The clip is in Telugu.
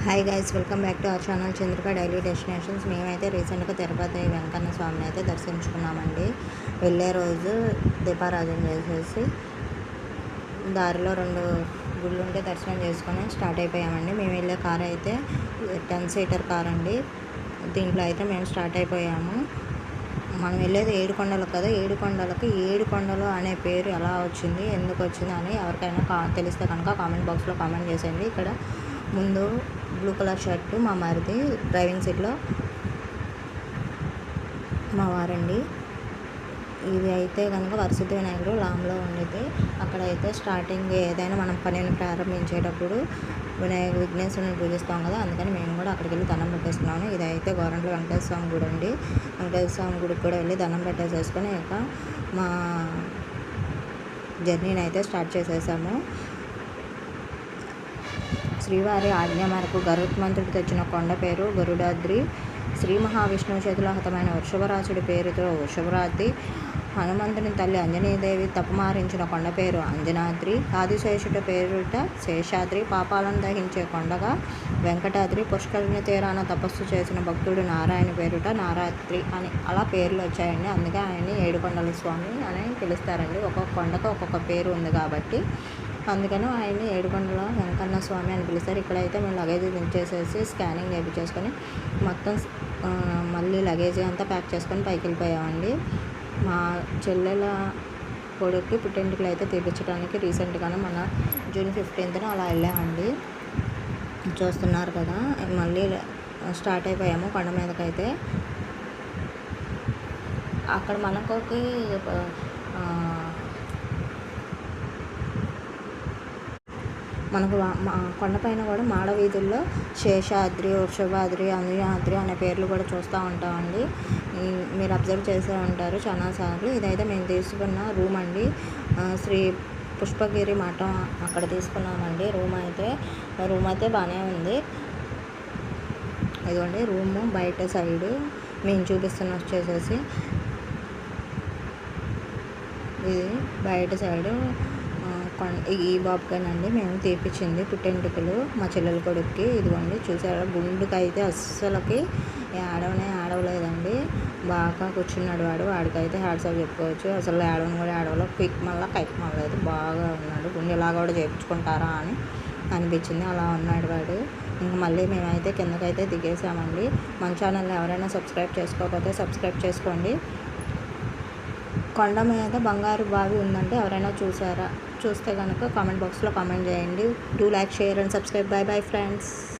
Hi guys, welcome back to our channel Chandrika daily destinations. మేమైతే రీసెంట్గా తిరుపతి వెంకన్న స్వామిని అయితే దర్శించుకున్నామండి. వెళ్ళే రోజు దీపారాధన చేసేసి దారిలో 2 గుళ్ళు ఉంటే దర్శనం చేసుకొని స్టార్ట్ అయిపోయామండి. మేము వెళ్ళే కార్ అయితే 10 సీటర్ కార్ అండి. దీంట్లో అయితే మేము స్టార్ట్ అయిపోయాము. మనం వెళ్ళేది 7 కొండలు కదా, 7 కొండలకి 7 కొండలు అనే పేరు ఎలా వచ్చింది, ఎందుకు వచ్చింది అని ఎవరికైనా తెలిస్తే కనుక కామెంట్ బాక్స్లో కామెంట్ చేసేయండి. ఇక్కడ ముందు బ్లూ కలర్ షర్టు మా మరిది, డ్రైవింగ్ సీట్లో మా వారండి. ఇది అయితే కనుక వరసిద్ధి వినాయకుడు లాంగ్లో ఉండేది. అక్కడైతే స్టార్టింగ్ ఏదైనా మనం పనిని ప్రారంభించేటప్పుడు విఘ్నేశ్వరుని పూజిస్తాం కదా, అందుకని మేము కూడా అక్కడికి వెళ్ళి దండం పెట్టేస్తున్నాము. ఇదైతే గవర్నమెంట్ వెంకటేశ్వర స్వామి గుడి అండి. వెంకటేశ్వర స్వామి గుడికి కూడా వెళ్ళి దండం పెట్టేసేసుకొని ఇక మా జర్నీని అయితే స్టార్ట్ చేసేసాము. శ్రీవారి ఆజ్ఞ మేరకు గరుత్మంతుడు తెచ్చిన కొండ పేరు గరుడాద్రి. శ్రీ మహావిష్ణువు చేతిలో హతమైన వృషభరాజుడి పేరుతో వృషభరాద్రి. హనుమంతుని తల్లి అంజనీదేవి తపమారించిన కొండ పేరు అంజనాద్రి. ఆదిశేషుడి పేరుట శేషాద్రి. పాపాలను దహించే కొండగా వెంకటాద్రి. పుష్కరిణి తీరాన తపస్సు చేసిన భక్తుడు నారాయణ పేరుట నారాద్రి అని అలా పేర్లు వచ్చాయండి. అందుకే ఆయన్ని 7 కొండల స్వామి అని పిలుస్తారండి. ఒక్కొక్క కొండకు ఒక్కొక్క పేరు ఉంది కాబట్టి అందుకని ఆయన్ని 7 కొండల వెంకన్న స్వామి అని పిలుస్తారు. ఇక్కడైతే మేము లగేజ్ దించేసేసి స్కానింగ్ చేయించేసుకొని మొత్తం మళ్ళీ లగేజ్ అంతా ప్యాక్ చేసుకొని పైకి వెళ్ళిపోయామండి. మా చెల్లెల కొడుక్కి పుట్టెంటుకలు అయితే తీపించడానికి రీసెంట్గానే మన జూన్ 15న అలా వెళ్ళామండి. చూస్తున్నారు కదా, మళ్ళీ స్టార్ట్ అయిపోయాము కొండ మీదకైతే. అక్కడ మనకోకి మనకు కొండపైన కూడా మాడ వీధుల్లో శేషాద్రి, వృషభాద్రి, అంజనాద్రి అనే పేర్లు కూడా చూస్తూ ఉంటామండి. మీరు అబ్జర్వ్ చేసే ఉంటారు చాలాసార్లు. ఇదైతే మేము తీసుకున్న రూమ్ అండి. శ్రీ పుష్పగిరి మఠం అక్కడ తీసుకున్నామండి. రూమ్ అయితే బాగానే ఉంది. ఇదిగోండి రూము బయట సైడు మేము చూపిస్తున్న వచ్చేసేసి ఇది బయట సైడు ఈ బాబుకేనండి మేము తీపిచ్చింది పుట్టెంటుకలు మా చెల్లెల కొడుక్కి. ఇదిగోండి చూసారా, గుండుకైతే అస్సలకి ఆడవలేదండి. బాగా కూర్చున్నాడు వాడికైతే హ్యాట్సాప్ చెప్పుకోవచ్చు. అసలు ఆడవని కూడా ఆడవలో క్విక్ మళ్ళీ కైక్ మళ్ళీ బాగా ఉన్నాడు. గుండె ఇలా కూడా చేయించుకుంటారా అని అనిపించింది. అలా ఉన్నాడు వాడు. ఇంక మళ్ళీ మేమైతే కిందకైతే దిగేసామండి. మన ఛానల్ని ఎవరైనా సబ్స్క్రైబ్ చేసుకోకపోతే సబ్స్క్రైబ్ చేసుకోండి. కొండ మీద బంగారు బావి ఉందంటే ఎవరైనా చూస్తే కనుక కామెంట్ బాక్స్లో కామెంట్ చేయండి. Do like, share and subscribe. By bye friends.